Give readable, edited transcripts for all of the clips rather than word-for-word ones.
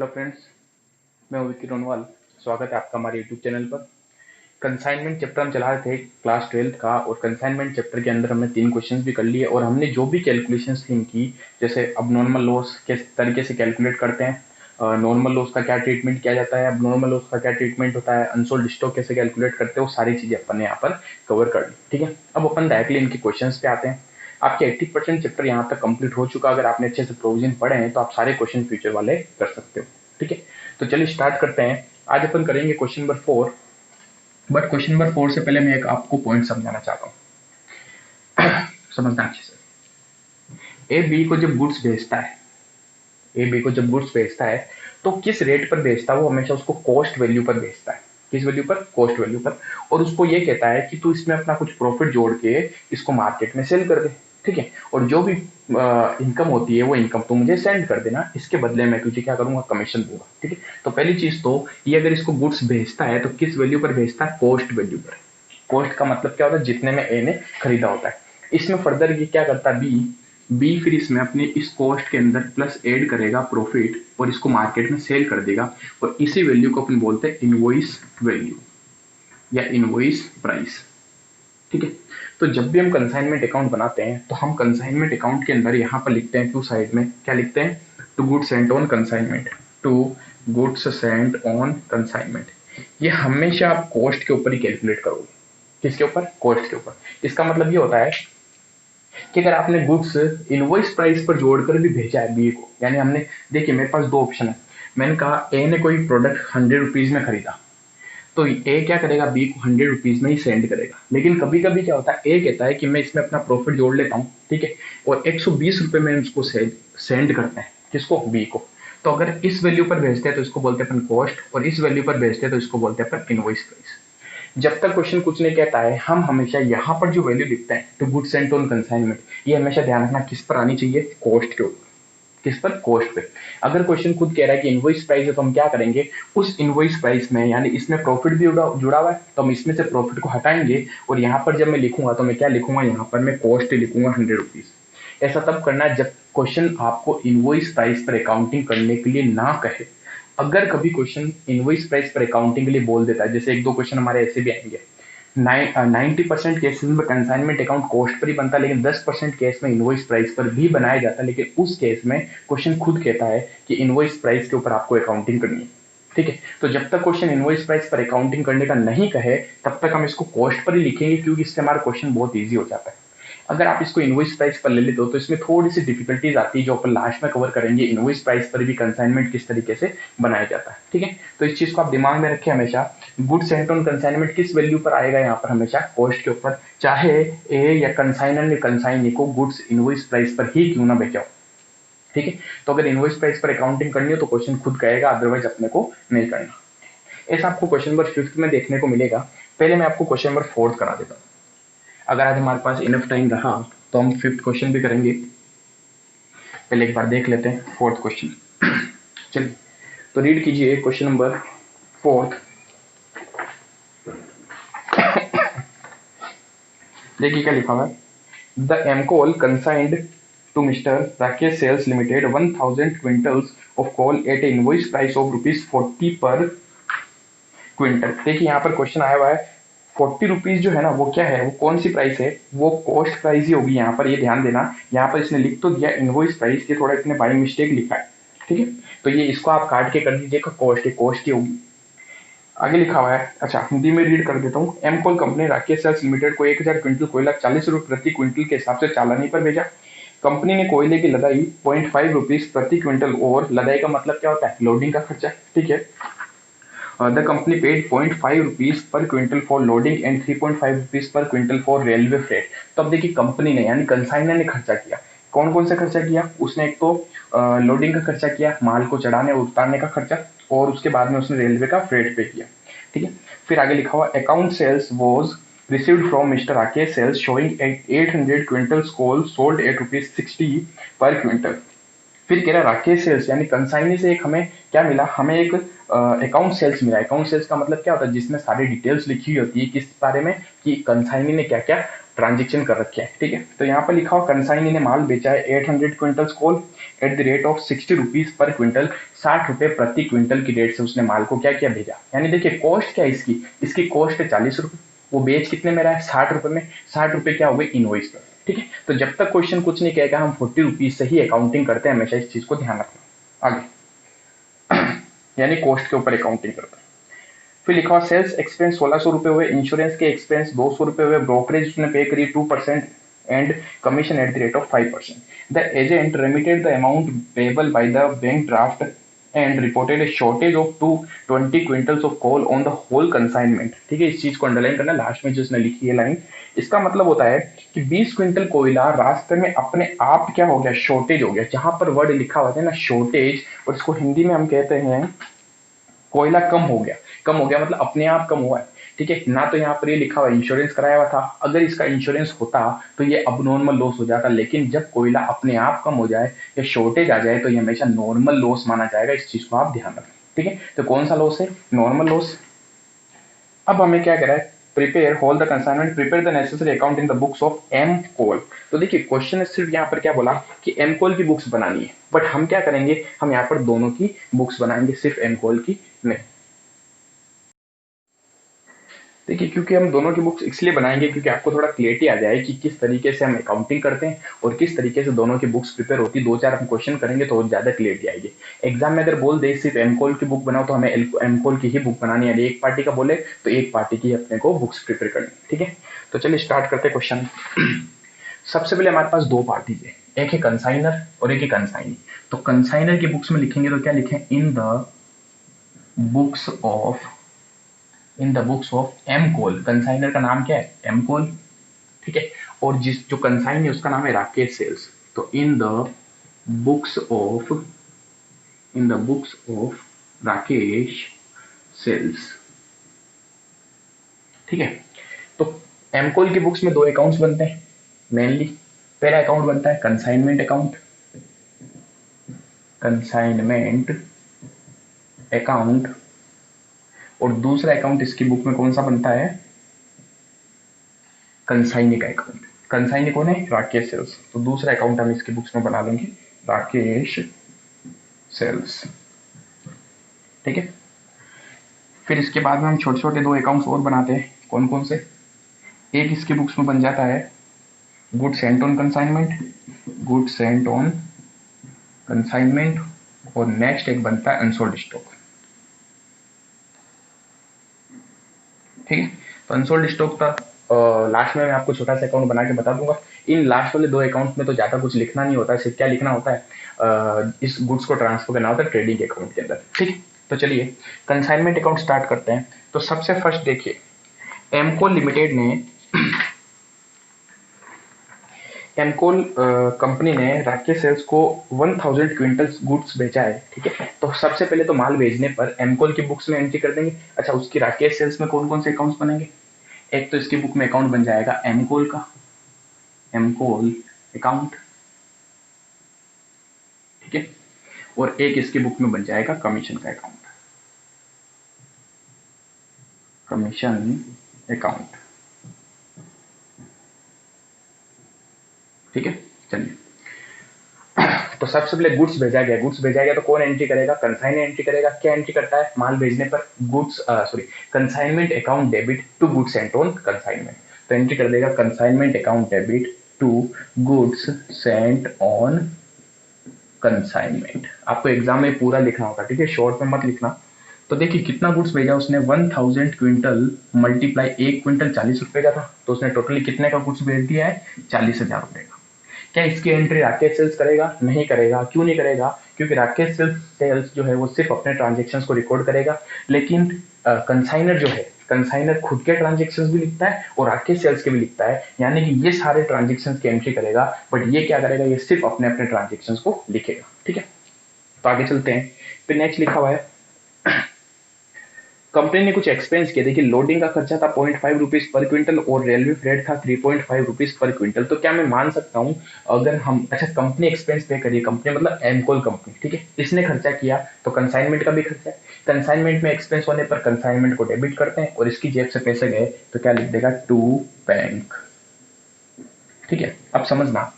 Hello friends, मैं हूं विक्की रोनवाल। स्वागत है आपका हमारे यूट्यूब चैनल पर। कंसाइनमेंट चैप्टर हम चला रहे थे क्लास 12th का, और कंसाइनमेंट चैप्टर के अंदर हमने 3 क्वेश्चंस भी कर लिए, और हमने जो भी कैलकुलेशंस थी इनकी, जैसे अब नॉर्मल लॉस किस तरीके से कैलकुलेट करते हैं, नॉर्मल लॉस का क्या ट्रीटमेंट किया जाता है, अब नॉर्मल लॉस का क्या ट्रीटमेंट होता है, अनसोल्ड स्टॉक कैसे कैलकुलेट करते हैं, वो सारी चीजें अपन ने यहाँ पर कवर कर ली। ठीक है, अब अपन डायरेक्टली इनके क्वेश्चन पे आते हैं। आपके 80% चैप्टर यहाँ तक कंप्लीट हो चुका। अगर आपने अच्छे से प्रोविजन पढ़े हैं तो आप सारे क्वेश्चन फ्यूचर वाले कर सकते हो। ठीक है, तो चलिए स्टार्ट करते हैं। आज अपन करेंगे question number 4। But question number 4 से पहले मैं एक आपको पॉइंट समझाना चाहता हूँ, समझना अच्छे से। ए बी को जब गुड्स भेजता है, ए बी को जब गुड्स भेजता है तो किस रेट पर भेजता है? वो हमेशा उसको कॉस्ट वैल्यू पर भेजता है। किस वैल्यू पर? कॉस्ट वैल्यू पर। और उसको ये कहता है कि तू इसमें अपना कुछ प्रॉफिट जोड़ के इसको मार्केट में सेल कर दे। ठीक है, और जो भी इनकम होती है वो इनकम तो मुझे सेंड कर देना, इसके बदले मैं तुझे क्या करूंगा? कमीशन दूंगा। ठीक है, तो पहली चीज तो ये, अगर इसको गुड्स भेजता है तो किस वैल्यू पर भेजता है? कॉस्ट वैल्यू पर। कॉस्ट का मतलब क्या होता है? जितने में ए ने खरीदा होता है। इसमें फर्दर ये क्या करता है? बी, फिर इसमें अपने इस कॉस्ट के अंदर प्लस ऐड करेगा प्रॉफिट, और इसको मार्केट में सेल कर देगा, और इसी वैल्यू को अपन बोलते हैं इनवॉइस वैल्यू या इनवॉइस प्राइस। ठीक है, तो जब भी हम कंसाइनमेंट अकाउंट बनाते हैं तो हम कंसाइनमेंट अकाउंट के अंदर यहाँ पर लिखते हैं, टू साइड में क्या लिखते हैं? To goods sent on consignment, to goods sent on consignment. ये हमेशा आप कॉस्ट के ऊपर ही कैलकुलेट करोगे। किसके ऊपर? कॉस्ट के ऊपर। इसका मतलब ये होता है कि अगर आपने गुड्स इनवॉइस प्राइस पर जोड़कर भी भेजा है बी को, यानी हमने, देखिए मेरे पास दो ऑप्शन है। मैंने कहा ए ने कोई प्रोडक्ट 100 रुपीज में खरीदा, तो ए क्या करेगा? बी को 100 रुपीज में ही सेंड करेगा। लेकिन कभी कभी क्या होता है, ए कहता है कि मैं इसमें अपना प्रॉफिट जोड़ लेता हूँ, ठीक है, और 120 रुपए में उसको सेंड करते हैं। किसको? बी को। तो अगर इस वैल्यू पर भेजते हैं तो इसको बोलते हैं अपन कॉस्ट, और इस वैल्यू पर भेजते हैं तो इसको बोलते हैं अपन इनवॉइस प्राइस। जब तक क्वेश्चन कुछ नहीं कहता है, हम हमेशा यहाँ पर जो वैल्यू लिखते हैं to good sent on consignment, ये हमेशा ध्यान रखना किस पर आनी चाहिए? कॉस्ट के ऊपर। किस पर? कॉस्ट पे। अगर क्वेश्चन खुद कह रहा है कि इनवॉइस प्राइस है, तो हम क्या करेंगे? उस इनवॉइस प्राइस में, यानी इसमें प्रॉफिट भी जुड़ा हुआ है, तो हम इसमें से प्रॉफिट को हटाएंगे, और यहाँ पर जब मैं लिखूंगा तो मैं क्या लिखूंगा? यहाँ पर मैं कॉस्ट लिखूंगा 100 रुपीज। ऐसा तब करना है जब क्वेश्चन आपको इनवॉइस प्राइस पर अकाउंटिंग करने के लिए ना कहे। अगर कभी क्वेश्चन इनवॉइस प्राइस पर अकाउंटिंग के लिए बोल देता है, जैसे एक दो क्वेश्चन हमारे ऐसे भी आएंगे, 90% केसेस में कंसाइनमेंट अकाउंट कॉस्ट पर ही बनता है, लेकिन 10% केस में इनवॉइस प्राइस पर भी बनाया जाता है। लेकिन उस केस में क्वेश्चन खुद कहता है कि इनवॉइस प्राइस के ऊपर आपको अकाउंटिंग करनी है। ठीक है, तो जब तक क्वेश्चन इनवॉइस प्राइस पर अकाउंटिंग करने का नहीं कहे, तब तक हम इसको कॉस्ट पर ही लिखेंगे, क्योंकि इससे हमारा क्वेश्चन बहुत ईजी हो जाता है। अगर आप इसको इनवॉइस प्राइस पर ले लेते हो तो इसमें थोड़ी सी डिफिकल्टीज आती है, जो अपन लास्ट में कवर करेंगे। इनवॉइस प्राइस पर भी कंसाइनमेंट किस तरीके से बनाया जाता है। ठीक है, तो इस चीज को आप दिमाग में रखें हमेशा। गुड सेंट ऑन कंसाइनमेंट किस वैल्यू पर आएगा? यहाँ पर हमेशा कॉस्ट के ऊपर, चाहे ए या कंसाइनर ने कंसाइनी को गुड्स इनवॉइस प्राइस पर ही क्यों ना बेचा। ठीक है, तो अगर इनवॉइस प्राइस पर अकाउंटिंग करनी हो तो क्वेश्चन खुद कहेगा, अदरवाइज अपने को नहीं करना। ऐसा आपको क्वेश्चन नंबर 5 में देखने को मिलेगा। पहले मैं आपको क्वेश्चन नंबर 4 करा देता हूँ। अगर आज हमारे पास इनफ टाइम रहा तो हम 5th क्वेश्चन भी करेंगे। पहले एक बार देख लेते हैं 4th क्वेश्चन। चलिए, तो रीड कीजिए क्वेश्चन नंबर 4। देखिए क्या लिखा हुआ है। The M Coal consigned to mister Rakesh sales limited 1000 quintals of coal at invoice price of ₹40 per quintal. देखिए यहाँ पर क्वेश्चन आया हुआ है, 40 रुपीज जो है ना, वो क्या है? वो कौन सी प्राइस है? वो कॉस्ट प्राइस ही होगी। यहाँ पर ये ध्यान देना, यहाँ पर इसने लिख तो दिया इनवॉइस प्राइस, ये थोड़ा इसने बाई मिस्टेक लिखा है। ठीक है, तो ये इसको आप काट के कर दीजिएगा, कॉस्ट है, कॉस्ट ही होगी। आगे लिखा हुआ है, अच्छा हिंदी में रीड कर देता हूँ। एमकोल कंपनी राकेश सेल्स लिमिटेड को 1000 क्विंटल कोयला 40 रुपए प्रति क्विंटल के हिसाब से चालानी पर भेजा। कंपनी ने कोयले की लदाई 0.5 रुपीज प्रति क्विंटल, और लदाई का मतलब क्या होता है? लोडिंग का खर्चा। ठीक है, the company paid 0.5 rupees per quintal for loading and 3.5 rupees per quintal for railway freight। तो अब देखिए कंपनी ने, यानी कंसाइनर ने खर्चा किया। कौन कौन सा खर्चा किया? उसने एक तो लोडिंग का खर्चा किया, माल को चढ़ाने और उतारने का खर्चा, और उसके बाद में उसने रेलवे का फ्रेट पे किया। ठीक है, फिर आगे लिखा हुआ account sales was received from Mr. Rakesh sales showing 800 quintals coal sold at ₹60 per quintal। फिर कह रहा राकेश सेल्स, यानी कंसाइनी से एक हमें क्या मिला? हमें एक अकाउंट सेल्स मिला। अकाउंट सेल्स का मतलब क्या होता है? जिसमें सारी डिटेल्स लिखी हुई होती है किस बारे में, कि कंसाइनी ने क्या क्या ट्रांजेक्शन कर रखे हैं, ठीक है। तो यहाँ पर लिखा हुआ कंसाइनी ने माल बेचा है 800 quintals coal at the rate of 60 rupees per quintal, 60 रुपए प्रति क्विंटल की रेट से उसने माल को क्या किया, भेजा। यानी देखिए कॉस्ट क्या है इसकी कॉस्ट है 40 रुपए, वो बेच कितने में रहा है, 60 रुपए में, 60 रुपए क्या हो गए इनवॉइस पर, ठीक है। तो जब तक क्वेश्चन कुछ नहीं कहेगा हम 40 रुपीज से ही अकाउंटिंग करते हैं, हमेशा इस चीज को ध्यान रखना। आगे यानी कॉस्ट के ऊपर अकाउंटिंग करते हैं। फिर लिखा हुआ सेल्स एक्सपेंस 1600 रुपए हुए, इंश्योरेंस के एक्सपेंस 200 रुपए हुए, ब्रोकरेज उसने पे करी 2% and commission at the rate of 5%। The agent remitted the amount payable by the bank draft and reported a shortage of 220 quintals of coal on the whole consignment, ठीक है। इस चीज को underline करना, last में जो उसने लिखी है लाइन, इसका मतलब होता है कि 20 क्विंटल कोयला रास्ते में अपने आप क्या हो गया, शॉर्टेज हो गया। जहां पर वर्ड लिखा हुआ है ना शॉर्टेज, और इसको हिंदी में हम कहते हैं कोयला कम हो गया मतलब अपने आप कम हुआ है, ठीक है ना। तो यहाँ पर ये लिखा हुआ इंश्योरेंस कराया हुआ था, अगर इसका इंश्योरेंस होता तो ये अब नॉर्मल लॉस हो जाता, लेकिन जब कोयला अपने आप कम हो जाए या शॉर्टेज आ जाए तो ये हमेशा नॉर्मल लॉस माना जाएगा। इस चीज को आप ध्यान रखें, ठीक है। तो कौन सा लॉस है, नॉर्मल लॉस। अब हमें क्या कह रहा है, prepare whole the consignment, prepare the necessary account in the books of M coal. तो देखिए क्वेश्चन ने सिर्फ यहाँ पर क्या बोला कि एम कोल की बुक्स बनानी है, बट हम क्या करेंगे, हम यहाँ पर दोनों की बुक्स बनाएंगे, सिर्फ एम कोल की नहीं। देखिए क्योंकि हम दोनों की बुक्स इसलिए बनाएंगे क्योंकि आपको थोड़ा क्लियरिटी आ जाए कि किस तरीके से हम अकाउंटिंग करते हैं और किस तरीके से दोनों की बुक्स प्रिपेयर होती है। 2-4 हम क्वेश्चन करेंगे तो ज्यादा क्लियरिटी आएगी। एग्जाम में अगर बोल दे सिर्फ एमकोल की बुक बनाओ तो हमें एमकोल की ही बुक बनानी है, एक पार्टी का बोले तो एक पार्टी की अपने को बुक्स प्रिपेयर करनी, ठीक है। तो चलिए स्टार्ट करते हैं क्वेश्चन। सबसे पहले हमारे पास दो पार्टीज है, एक है कंसाइनर और एक है कंसाइनी। तो कंसाइनर की बुक्स में लिखेंगे तो क्या लिखें, in the books of M coal. Consignor का नाम क्या है, एम कोल, ठीक है। और जो कंसाइन है उसका नाम है राकेश सेल्स। तो in the books of Rakesh sales, ठीक है। तो एम कोल की बुक्स में दो अकाउंट्स बनते हैं मेनली। पहला अकाउंट बनता है कंसाइनमेंट अकाउंट, और दूसरा अकाउंट इसकी बुक में कौन सा बनता है, कंसाइनी का अकाउंट। कंसाइनी कौन है, राकेश सेल्स। तो दूसरा अकाउंट हम इसकी बुक्स में बना लेंगे राकेश सेल्स, ठीक है। फिर इसके बाद में हम छोटे छोटे दो अकाउंट्स और बनाते हैं, कौन कौन से, एक इसकी बुक्स में बन जाता है गुड्स सेंट ऑन कंसाइनमेंट, और नेक्स्ट एक बनता है अनसोल्ड स्टॉक, ठीक है। तो अनसोल्ड स्टॉक का लास्ट में मैं आपको छोटा सा अकाउंट बना के बता दूंगा। इन लास्ट वाले दो अकाउंट में तो ज्यादा कुछ लिखना नहीं होता है, सिर्फ क्या लिखना होता है, इस गुड्स को ट्रांसफर करना होता है ट्रेडिंग अकाउंट के अंदर, ठीक है। तो चलिए कंसाइनमेंट अकाउंट स्टार्ट करते हैं। तो सबसे फर्स्ट देखिए एमकोल कंपनी ने राकेश सेल्स को 1000 क्विंटल्स गुड्स बेचा है, ठीक है। तो सबसे पहले तो माल भेजने पर एमकोल की बुक्स में एंट्री कर देंगे। अच्छा उसकी राकेश सेल्स में कौन कौन से अकाउंट्स बनेंगे, एक तो इसकी बुक में अकाउंट बन जाएगा एमकोल अकाउंट, ठीक है। और एक इसकी बुक में बन जाएगा कमीशन का अकाउंट, ठीक है। चलिए तो सबसे पहले गुड्स भेजा गया तो कौन एंट्री करेगा, कंसाइन एंट्री करेगा। क्या एंट्री करता है, माल भेजने पर consignment account debit to goods sent on consignment. तो एंट्री कर देगा consignment account debit to goods sent on consignment. आपको एग्जाम में पूरा लिखना होगा, ठीक है, शॉर्ट में मत लिखना। तो देखिए कितना गुड्स भेजा उसने, 1000 क्विंटल मल्टीप्लाई, एक क्विंटल 40 रुपए का था, तो उसने टोटली कितने का गुड्स भेज दिया है, 40,000 रुपए का। क्या इसकी एंट्री राकेश सेल्स करेगा, नहीं करेगा। क्यों नहीं करेगा, क्योंकि राकेश सेल्स जो है वो सिर्फ अपने ट्रांजेक्शन्स को रिकॉर्ड करेगा, लेकिन कंसाइनर जो है, कंसाइनर खुद के ट्रांजेक्शन्स भी लिखता है और राकेश सेल्स के भी लिखता है, यानी कि ये सारे ट्रांजेक्शन्स की एंट्री करेगा, बट ये क्या करेगा, ये सिर्फ अपने अपने ट्रांजेक्शन्स को लिखेगा, ठीक है। तो आगे चलते हैं। फिर नेक्स्ट लिखा हुआ है कंपनी ने कुछ एक्सपेंस किया। देखिए लोडिंग का खर्चा था 0.5 रुपीज पर क्विंटल और रेलवे फ्रेट था 3.5 रुपीज पर क्विंटल। तो क्या मैं मान सकता हूं अगर हम, अच्छा कंपनी एक्सपेंस पे करिए, कंपनी मतलब एमकोल कंपनी, ठीक है, इसने खर्चा किया तो कंसाइनमेंट का भी खर्चा है। कंसाइनमेंट में एक्सपेंस होने पर कंसाइनमेंट को डेबिट करते हैं और इसकी जेब से पैसे गए तो क्या लिख देगा, टू बैंक, ठीक है, अब समझना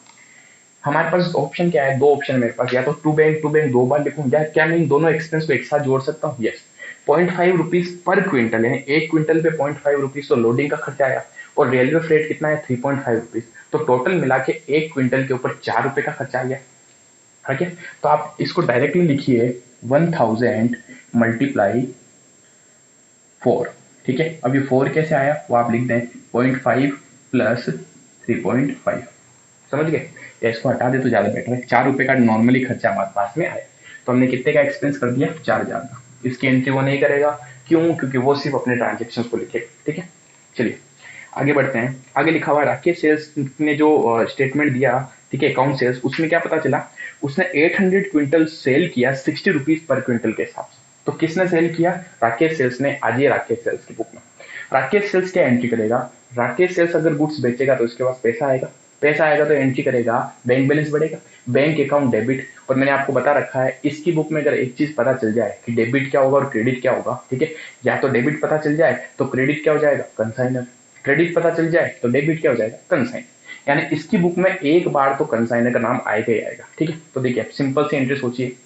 हमारे पास ऑप्शन क्या है, दो ऑप्शन मेरे पास, या तो टू बैंक दो बार लिखूं, या क्या मैं इन दोनों एक्सपेंस को एक साथ जोड़ सकता हूँ? यस। 0.5 रुपीज पर क्विंटल, यानी एक क्विंटल पे 0.5 रुपीज तो लोडिंग का खर्चा आया, और रेलवे फ्रेट कितना है 3.5 रुपीज, तो टोटल मिला के एक क्विंटल के ऊपर 4 रुपए का खर्चा आ गया। ठीक है, तो आप इसको डायरेक्टली लिखिए 1000 मल्टीप्लाई 4। ठीक है, अब ये 4 कैसे आया वो आप लिख दें 0.5 प्लस 3.5। समझ गए? या इसको हटा दे तो ज्यादा बेटर है। 4 रुपए का नॉर्मली खर्चा हमारे पास में आया, तो हमने कितने का एक्सपेंस कर दिया? 4000 का। इसकी एंट्री वो नहीं करेगा, क्यों? क्योंकि वो सिर्फ अपने ट्रांजेक्शन को लिखेगा। ठीक है, चलिए आगे बढ़ते हैं। आगे लिखा हुआ राकेश सेल्स ने जो स्टेटमेंट दिया, ठीक है, अकाउंट सेल्स, उसमें क्या पता चला? उसने 800 क्विंटल सेल किया 60 रुपीज पर क्विंटल के हिसाब से। तो किसने सेल किया? राकेश सेल्स ने। आज ये राकेश सेल्स की बुक में राकेश सेल्स क्या एंट्री करेगा? राकेश सेल्स अगर गुड्स बेचेगा तो उसके पास पैसा आएगा, पैसा आएगा तो एंट्री करेगा बैंक बैलेंस बढ़ेगा, बैंक अकाउंट डेबिट। और मैंने आपको बता रखा है इसकी बुक में अगर एक चीज पता चल जाए कि डेबिट क्या होगा और क्रेडिट क्या होगा, ठीक है, या तो डेबिट पता चल जाए तो क्रेडिट क्या हो जाएगा? कंसाइनर। क्रेडिट पता चल जाए तो डेबिट क्या हो जाएगा? कंसाइन। यानी इसकी बुक में एक बार तो कंसाइनर का नाम आएगा ही आएगा। ठीक है, तो देखिए सिंपल सी एंट्री सोचिए,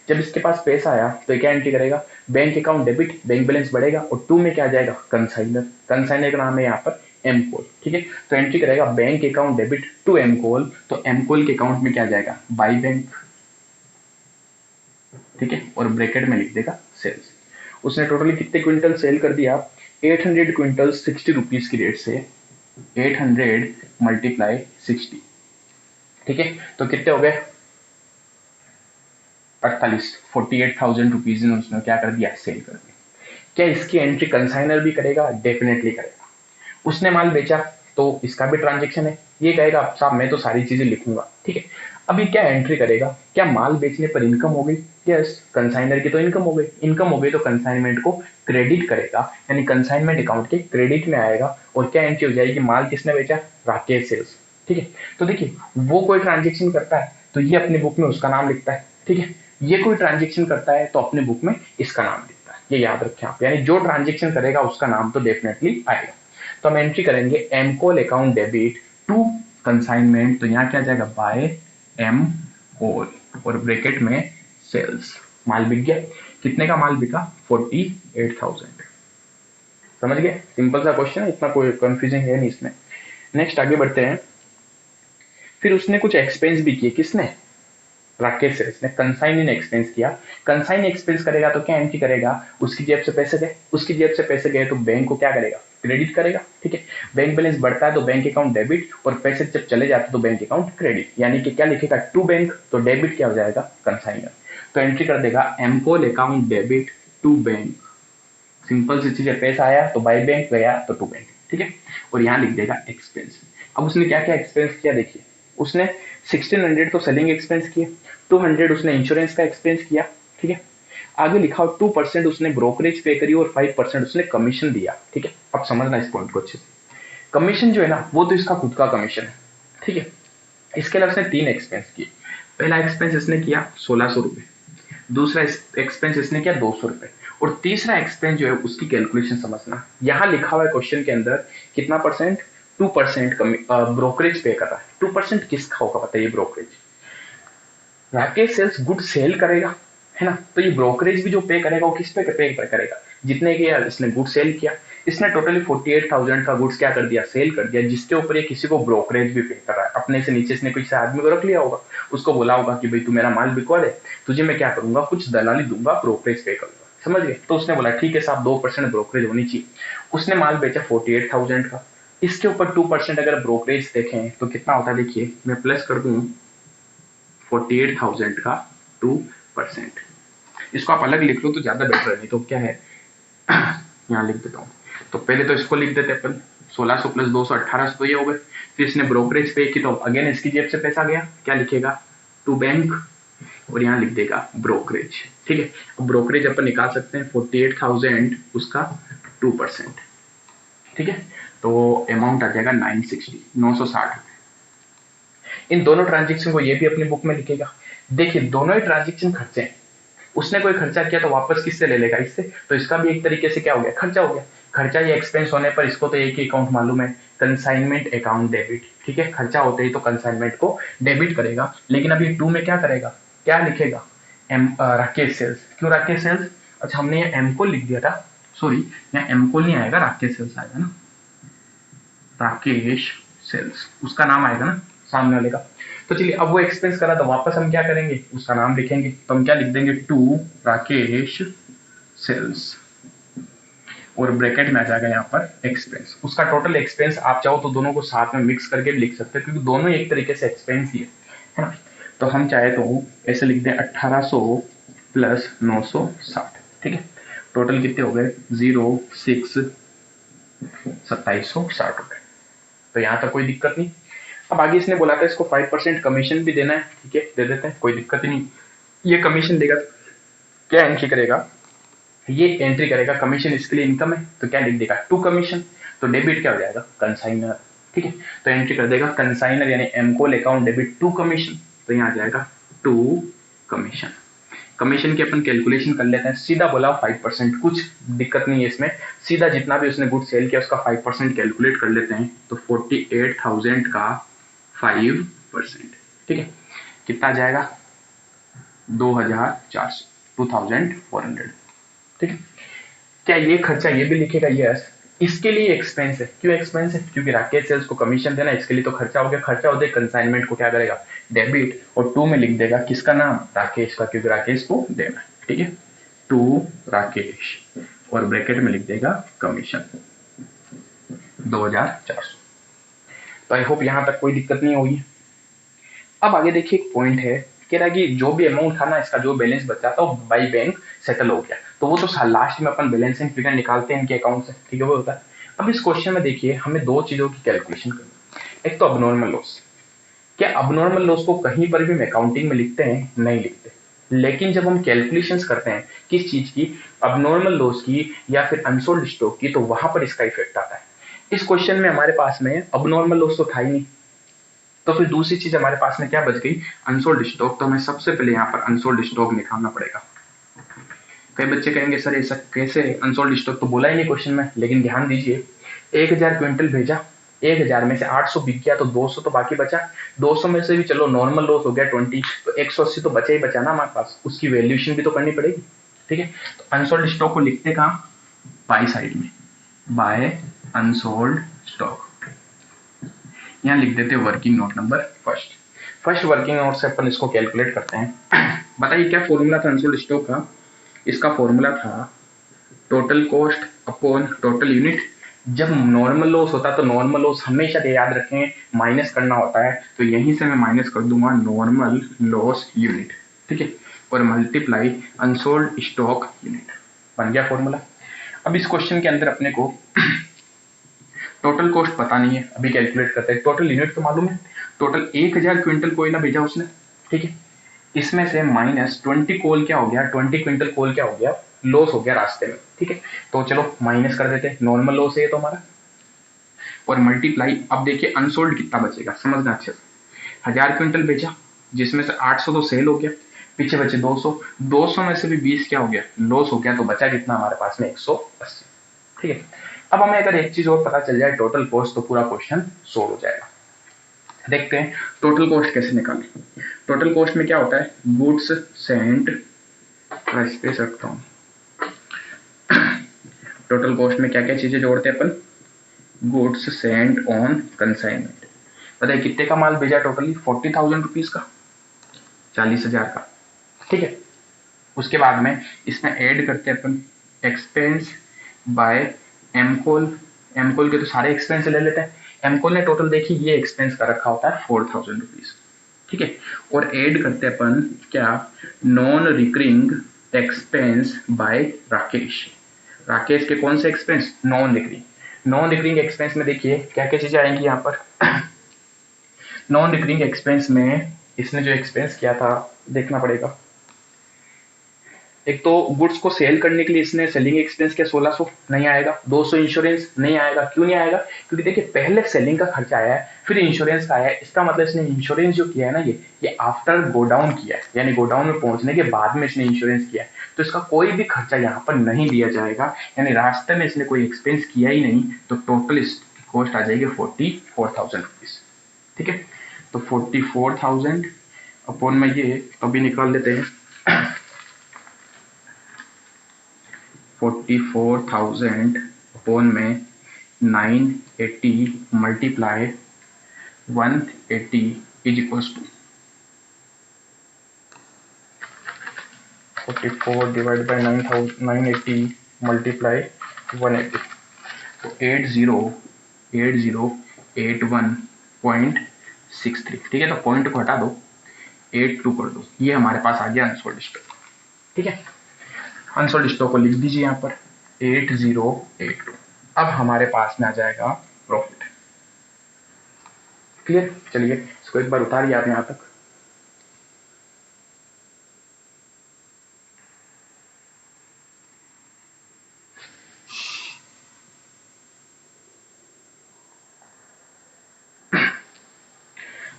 जब इसके पास पैसा आया तो क्या एंट्री करेगा? Bank account debit, bank balance बढ़ेगा, और टू में क्या आ जाएगा? कंसाइनर। कंसाइनर का नाम है यहाँ पर एम कोल। ठीक है, तो एंट्री करेगा bank account debit to M coal, तो एम कोल के अकाउंट में क्या आ जाएगा? By bank. ठीक है, और ब्रैकेट में लिख देगा सेल्स। उसने टोटली कितने क्विंटल सेल कर दिया? 800 क्विंटल 60 रुपीज की रेट से। 800 मल्टीप्लाई 60। ठीक है, तो कितने हो गए? 48,000 रुपीज में उसने क्या कर दिया? सेल कर दिया। क्या इसकी एंट्री कंसाइनर भी करेगा? डेफिनेटली करेगा। उसने माल बेचा तो इसका भी ट्रांजेक्शन है, ये कहेगा साहब मैं तो सारी चीजें लिखूंगा। ठीक है, अभी क्या एंट्री करेगा? क्या माल बेचने पर इनकम हो गई? यस, कंसाइनर की तो इनकम हो गई। इनकम हो गई तो कंसाइनमेंट को क्रेडिट करेगा, यानी कंसाइनमेंट अकाउंट के क्रेडिट में आएगा, और क्या एंट्री हो जाएगी? माल किसने बेचा? राकेश सेल्स। ठीक है, तो देखिए वो कोई ट्रांजेक्शन करता है तो ये अपनी बुक में उसका नाम लिखता है। ठीक है, ये कोई ट्रांजेक्शन करता है तो अपने बुक में इसका नाम लिखता है। ये याद रखें आप, यानी जो ट्रांजेक्शन करेगा उसका नाम तो डेफिनेटली आएगा। तो हम एंट्री करेंगे M coal account debit to consignment, तो यहाँ क्या जाएगा? बाय एम कोल, और ब्रैकेट में सेल्स। माल बिक गया, कितने का माल बिका? 48,000। समझ गए? सिंपल सा क्वेश्चन है, इतना कोई कंफ्यूजिंग है नहीं इसमें। नेक्स्ट आगे बढ़ते हैं। फिर उसने कुछ एक्सपेंस भी किए, किसने? राकेश सेल्स ने। कंसाइन इन एक्सपेंस किया। कंसाइन एक्सपेंस करेगा तो क्या एंट्री करेगा? उसकी जेब से पैसे गए, उसकी जेब से पैसे गए तो बैंक को क्या करेगा? क्रेडिट करेगा। ठीक है, बैंक बैलेंस बढ़ता है तो बैंक अकाउंट डेबिट, और पैसे जब चले जाते तो बैंक अकाउंट क्रेडिट, यानी कि क्या लिखेगा? टू बैंक, तो डेबिट क्या हो जाएगा? कंसाइनर। तो एंट्री कर देगा M Coal account debit to bank. Simple सी चीज है, पैसा आया तो बाई बैंक, गया तो टू बैंक। ठीक है, और यहाँ लिख देगा एक्सपेंस। अब उसने क्या क्या एक्सपेंस किया देखिए, उसने 1600 तो सेलिंग एक्सपेंस किए, 200 उसने इंश्योरेंस का एक्सपेंस किया। ठीक है, आगे लिखा हो 2% उसने ब्रोकरेज पे करी, और 5% उसने कमीशन दिया। ठीक है, अब समझना इस पॉइंट को अच्छे से। कमीशन जो है ना वो तो इसका खुद का कमीशन है। ठीक है, इसके अलावा इसने 3 एक्सपेंस किए। पहला एक्सपेंस इसने किया 1600 रुपए, दूसरा एक्सपेंस इसने किया 200 रुपए, और तीसरा एक्सपेंस जो है उसकी कैलकुलेशन समझना। यहां लिखा हुआ है क्वेश्चन के अंदर कितना परसेंट? 2% ब्रोकरेज पे कर रहा है। 2% किसका होगा बताइए? Brokerage. Rakesh sales good sell करेगा, है ना, तो ये ब्रोकरेज भी जो पे करेगा वो किस पे करेगा? जितने के यार इसने गुड सेल किया, इसने टोटली 48,000 का गुड्स क्या कर दिया? सेल कर दिया, जिसके ऊपर ये किसी को ब्रोकरेज भी पे कर रहा है। अपने से नीचे इसने किसी आदमी को रख लिया होगा, उसको बोला होगा कि भाई तू मेरा माल बिकवा दे, तुझे मैं क्या करूंगा? कुछ दलाली दूंगा, ब्रोकरेज पे करूंगा। समझ गए? तो उसने बोला ठीक है साहब 2% ब्रोकरेज होनी चाहिए। उसने माल बेचा 48,000 का, इसके ऊपर 2% अगर ब्रोकरेज देखें तो कितना होता है? देखिए मैं प्लस कर दूं 48,000 का 2%। इसको आप अलग लिख लो तो ज्यादा बेटर है, नहीं तो क्या है यहाँ लिख देता हूँ। तो पहले तो इसको लिख देते अपन 1600 प्लस 200 1800, तो ये हो गए। फिर इसने ब्रोकरेज पे की तो अगेन इसकी जेब से पैसा गया, क्या लिखेगा? टू बैंक, और यहाँ लिख देगा ब्रोकरेज। ठीक है, अब ब्रोकरेज अपन निकाल सकते हैं 48,000 उसका 2%। ठीक है, तो अमाउंट आ जाएगा 960। इन दोनों ट्रांजेक्शन को ये भी अपनी बुक में लिखेगा। देखिए दोनों ही ट्रांजेक्शन खर्चे हैं, उसने कोई खर्चा किया तो वापस किससे ले लेगा, इससे। तो इसका भी एक तरीके से क्या हो गया, खर्चा हो गया। खर्चा या एक्सपेंस होने पर इसको तो एक ही अकाउंट मालूम है, कंसाइनमेंट अकाउंट डेबिट। ठीक है, खर्चा होते ही तो कंसाइनमेंट को डेबिट करेगा। लेकिन अभी 2 में क्या करेगा, क्या लिखेगा, राकेश सेल्स। क्यों राकेश सेल्स, अच्छा हमने ये एम को लिख दिया था, सॉरी यहाँ एम को नहीं आएगा, राकेश सेल्स आएगा ना, राकेश सेल्स उसका नाम आएगा ना सामने वाले का। तो चलिए अब वो एक्सपेंस करा तो वापस हम क्या करेंगे, उसका नाम लिखेंगे। तो हम क्या लिख देंगे, टू राकेश सेल्स, और ब्रैकेट में आ जाएगा यहाँ पर एक्सपेंस। उसका टोटल एक्सपेंस आप चाहो तो दोनों को साथ में मिक्स करके भी लिख सकते हैं, क्योंकि दोनों एक तरीके से एक्सपेंस ही है ना। तो हम चाहे तो ऐसे लिख दें 1800 प्लस 960। ठीक है, टोटल कितने हो गए, 06 2760 रुपए। तो यहाँ तक कोई दिक्कत नहीं। अब आगे इसने बोला था इसको 5% कमीशन भी देना है। ठीक है, दे देते हैं, कोई दिक्कत ही नहीं। ये कमीशन देगा, क्या एंट्री करेगा, ये एंट्री करेगा कमीशन, इसके लिए इनकम है तो क्या लिख देगा, टू कमीशन। तो डेबिट क्या हो जाएगा, कंसाइनर। ठीक है, तो एंट्री कर देगा कंसाइनर यानी एमकोल अकाउंट डेबिट टू कमीशन। तो यहाँ आ जाएगा टू कमीशन। कमीशन की अपन कैलकुलेशन कर लेते हैं, सीधा बोला 5%, कुछ दिक्कत नहीं है इसमें। सीधा जितना भी उसने गुड सेल किया उसका 5% कैलकुलेट कर लेते हैं। तो 48,000 का 5%, ठीक है, कितना जाएगा, 2,400, 2,400। ठीक है, क्या ये खर्चा ये भी लिखेगा, यस। इसके लिए एक्सपेंस है, क्यों एक्सपेंस है, क्योंकि राकेश सेल्स को कमीशन देना, इसके लिए तो खर्चा हो गया। खर्चा होते कंसाइनमेंट को क्या करेगा, डेबिट, और टू में लिख देगा किसका नाम, राकेश का, क्योंकि राकेश को देना है। ठीक है, टू राकेश, और ब्रैकेट में लिख देगा कमीशन 2,400। तो आई होप यहां तक कोई दिक्कत नहीं होगी। अब आगे देखिए एक पॉइंट है, कह रहा कि जो भी अमाउंट था ना, इसका जो बैलेंस बचा था वो बाई बैंक सेटल हो गया। तो वो तो लास्ट में अपन बैलेंसिंग फिगर निकालते हैं इनके अकाउंट से। ठीक है, वो होता है। अब इस क्वेश्चन में देखिए हमें दो चीजों की कैलकुलेशन करनी है। एक तो अबनॉर्मल लॉस। क्या अबनॉर्मल लॉस को कहीं पर भी हम अकाउंटिंग में लिखते हैं, नहीं लिखते। लेकिन जब हम कैलकुलेशंस करते हैं किस चीज की, अबनॉर्मल लॉस की या फिर अनसोल्ड स्टॉक की, तो वहां पर इसका इफेक्ट आता है। इस क्वेश्चन में हमारे पास में अबनॉर्मल लॉस तो था ही नहीं, तो फिर दूसरी चीज हमारे पास में क्या बच गई, अनसोल्ड स्टॉक। तो हमें सबसे पहले यहाँ पर अनसोल्ड स्टॉक निकालना पड़ेगा। कई बच्चे कहेंगे सर ऐसा कैसे, अनसोल्ड स्टॉक तो बोला ही नहीं क्वेश्चन में। लेकिन ध्यान दीजिए, 1,000 क्विंटल भेजा, 1,000 में से 800 बिक गया तो 200 तो बाकी बचा। 200 में से भी चलो नॉर्मल लॉस हो गया 20, तो 180 तो बचा ही बचा ना हमारे पास, उसकी वैल्यूएशन भी तो करनी पड़ेगी। ठीक है, तो अनसोल्ड स्टॉक को लिखते कहाँ, बाई साइड में, बाय अनसोल्ड स्टॉक। यहाँ लिख देते working note number first working note से अपन इसको कैलकुलेट करते हैं। बताइए क्या फॉर्मूला था अनसोल्ड स्टॉक का, इसका फॉर्मूला था total cost upon total unit. जब नॉर्मल लॉस होता है तो नॉर्मल लॉस हमेशा याद रखें माइनस करना होता है, तो यहीं से मैं माइनस कर दूंगा नॉर्मल लॉस यूनिट। ठीक है, और मल्टीप्लाई अनसोल्ड स्टॉक यूनिट, बन गया फॉर्मूला। अब इस क्वेश्चन के अंदर अपने को टोटल कॉस्ट पता नहीं है, अभी कैलकुलेट करते हैं। टोटल यूनिट तो मालूम है, टोटल 1,000 क्विंटल कोयला भेजा उसने। ठीक है, इसमें से माइनस 20 कोल क्या हो गया, 20 क्विंटल कोल क्या हो गया, लॉस हो गया रास्ते में। ठीक है, तो चलो माइनस कर देते, नॉर्मल लॉस है तो हमारा, और मल्टीप्लाई। अब देखिए अनसोल्ड कितना बचेगा, समझना अच्छे से। 1,000 क्विंटल बेचा, जिसमें से 800 तो सेल हो गया, पीछे बचे 200, 200 में से भी 20 क्या हो गया, लॉस हो गया। तो बचा कितना हमारे पास में, 180। ठीक है, अब हमें अगर एक चीज और पता चल जाए टोटल कॉस्ट, तो पूरा क्वेश्चन सोल्व हो जाएगा। देखते हैं टोटल कॉस्ट कैसे निकालें। टोटल कॉस्ट में क्या होता है, गुड्स सेंट, स्पेस रखता हूं, टोटल कॉस्ट में क्या क्या चीजें जोड़ते हैं अपन, गुड्स सेंट ऑन कंसाइनमेंट। बताइए कितने का माल भेजा टोटली, 40,000 रुपीज का, 40,000 का। ठीक है, उसके बाद में इसमें ऐड करते हैं अपन एक्सपेंस बाय एमकोल। एमकोल के तो सारे एक्सपेंस ले लेते हैं। एमकोल ने टोटल देखी ये एक्सपेंस का रखा होता है 4,000 रुपीज। ठीक है, और ऐड करते हैं अपन क्या, non recurring expense by Rakesh. Rakesh के कौन से expense, non recurring. Non recurring expense में देखिए क्या क्या चीजें आएंगी यहाँ पर। नॉन रिकरिंग एक्सपेंस में इसने जो एक्सपेंस किया था देखना पड़ेगा, एक तो गुड्स को सेल करने के लिए इसने सेलिंग एक्सपेंस क्या 1600 नहीं आएगा, 200 इंश्योरेंस नहीं आएगा। क्यों नहीं आएगा? क्योंकि देखिए पहले सेलिंग का खर्चा आया है, फिर इंश्योरेंस का आया है। इसका मतलब इसने इंश्योरेंस जो किया है ना, ये आफ्टर गो डाउन किया है, यानी गो डाउन में पहुंचने के बाद में इसने इंश्योरेंस किया है। तो इसका कोई भी खर्चा यहाँ पर नहीं दिया जाएगा, यानी रास्ते में इसने कोई एक्सपेंस किया ही नहीं। तो टोटल इसकी कॉस्ट आ जाएगी 44,000 रुपीज। ठीक है, तो 44,000 अपॉन में ये अभी निकाल लेते हैं। 44,000 अपॉन में 980 multiply 180 is equals to 44 divide by 980 multiply 180, तो 8081.63। ठीक है, तो पॉइंट को हटा दो, 82 कर दो, ये हमारे पास आ गया अनसोल्ड स्टॉक। ठीक है, अनसोल्ड स्टॉक को लिख दीजिए यहाँ पर 8082। अब हमारे पास में आ जाएगा प्रॉफिट। क्लियर? चलिए इसको एक बार उतारिए आप यहाँ तक।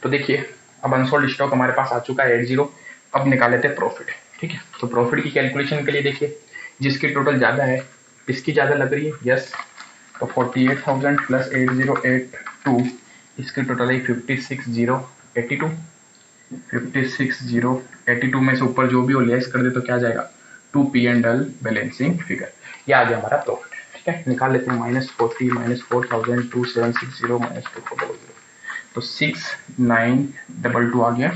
तो देखिए अब अनसोल्ड स्टॉक हमारे पास आ चुका है 80। अब निकाल लेते हैं प्रॉफिट। ठीक है, तो प्रॉफिट की कैलकुलेशन के लिए देखिए जिसकी टोटल ज्यादा है इसकी ज्यादा लग रही है, यस। तो 48,000 प्लस 8082, इसकी टोटल है 56,082। 56,082 में से ऊपर जो भी हो लेस कर दे तो क्या जाएगा, 2 P&L बैलेंसिंग फिगर। ये आ गया हमारा प्रॉफिट। ठीक है, निकाल लेते हैं -40 -4,000 2760 -2400, तो 6922 आ गया।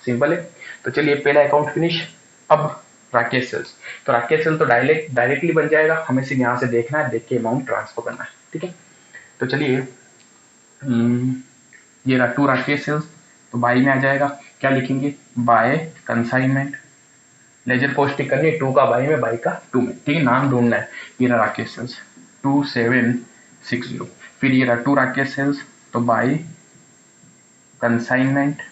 सिंपल है। तो चलिए पहला अकाउंट फिनिश। अब राकेश सेल्स, तो राकेश सेल तो डायरेक्टली बन जाएगा, हमें सिर्फ यहाँ से देखना है, देख के अमाउंट ट्रांसफर करना है। ठीक है, तो चलिए ये रहा 2 राकेश सेल्स, तो बाई में आ जाएगा, क्या लिखेंगे, बाय कंसाइनमेंट। लेजर पोस्टिंग करनी है 2 का बाई में, बाई का 2 में। ठीक है, नाम ढूंढना है। ये रहा राकेश सेल्स 2760। फिर ये रहा 2 राकेश सेल्स, तो बाई कंसाइनमेंट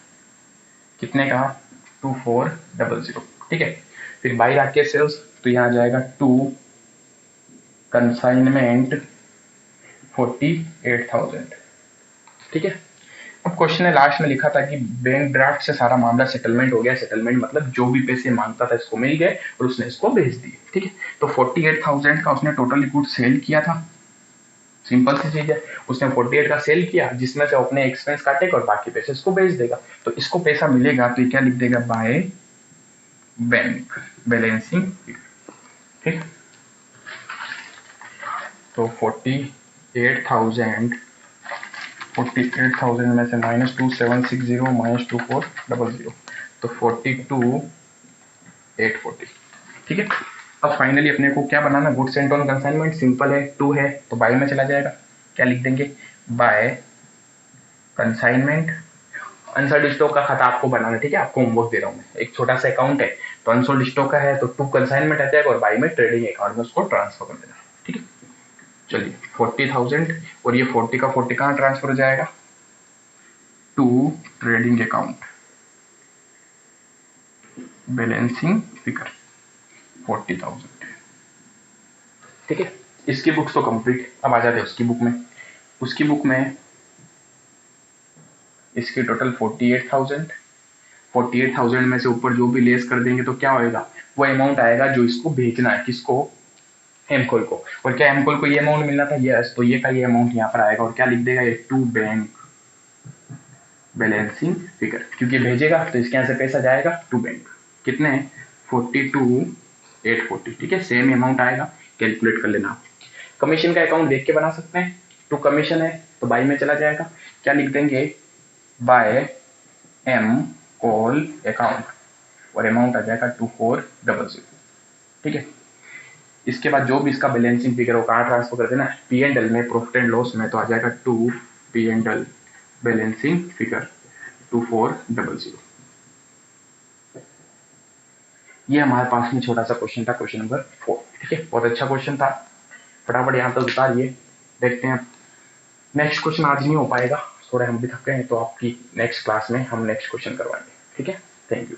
कितने का, 2400। ठीक है, फिर बाई राकेश सेल्स, तो यहाँ आ जाएगा 2 कंसाइनमेंट 48,000। ठीक है, अब क्वेश्चन ने लास्ट में लिखा था कि बैंक ड्राफ्ट से सारा मामला सेटलमेंट हो गया। सेटलमेंट मतलब जो भी पैसे मांगता था इसको मिल गए और उसने इसको भेज दिए। ठीक है, तो 48,000 का उसने टोटल गुड सेल किया था। सिंपल सी चीज है, उसने 48 का सेल किया, जिसमें से अपने एक्सपेंस काटेगा और बाकी पैसे इसको भेज देगा। तो इसको पैसा मिलेगा तो ये क्या लिख देगा, बाय बैंक बैलेंसिंग। ठीक, तो 48,000 में से -2760 -2400, तो 42,840। ठीक है, अब फाइनली अपने को क्या बनाना, goods and on consignment. Simple है, 2 है तो बाय में चला जाएगा, क्या लिख देंगे, बाय कंसाइनमेंट। अनसोल्ड स्टॉक का खाता आपको बनाना है। ठीक है, आपको होमवर्क दे रहा हूँ मैं, एक छोटा सा अकाउंट है, तो अनसोल्ड स्टॉक का है तो 2 कंसाइनमेंट आ जाएगा और बाय में ट्रेडिंग अकाउंट में उसको ट्रांसफर कर देना। ठीक है, चलिए 40,000 और ये 40 का 40 कहाँ ट्रांसफर हो जाएगा, to trading account balancing figure 40,000। ठीक है, इसकी बुक्स तो कंप्लीट। अब आ जाते हैं उसकी बुक में। उसकी बुक में इसकी टोटल 48,000 में से ऊपर जो भी लेस कर देंगे तो क्या होएगा, वो अमाउंट आएगा जो इसको भेजना है, किसको, हेमकोल को। और क्या हेमकोल को ये अमाउंट मिलना था, यस। तो ये का ये अमाउंट यहाँ पर आएगा और क्या लिख देगा, ये 2 बैंक बैलेंसिंग फिगर, क्योंकि भेजेगा तो इसके यहाँ से पैसा जाएगा 2 बैंक। कितने, 42,840। ठीक है, सेम अमाउंट आएगा, कैलकुलेट कर लेना आप। कमीशन का अकाउंट देख के बना सकते हैं। 2 कमीशन है तो बाई में चला जाएगा, क्या लिख देंगे, बाय एम कॉल अकाउंट, और अमाउंट आ जाएगा 2400। ठीक है, इसके बाद जो भी इसका बैलेंसिंग फिगर हो कहाँ ट्रांसफर कर देना, P&L में, प्रॉफिट एंड लॉस में, तो आ जाएगा 2 P&L बैलेंसिंग फिगर 2400। ये हमारे पास में छोटा सा क्वेश्चन था, क्वेश्चन नंबर 4। ठीक है, बहुत अच्छा क्वेश्चन था, फटाफट यहाँ तक उतारिए, देखते हैं। नेक्स्ट क्वेश्चन आज नहीं हो पाएगा, थोड़ा हम भी थक गए हैं, तो आपकी नेक्स्ट क्लास में हम नेक्स्ट क्वेश्चन करवाएंगे। ठीक है, थैंक यू।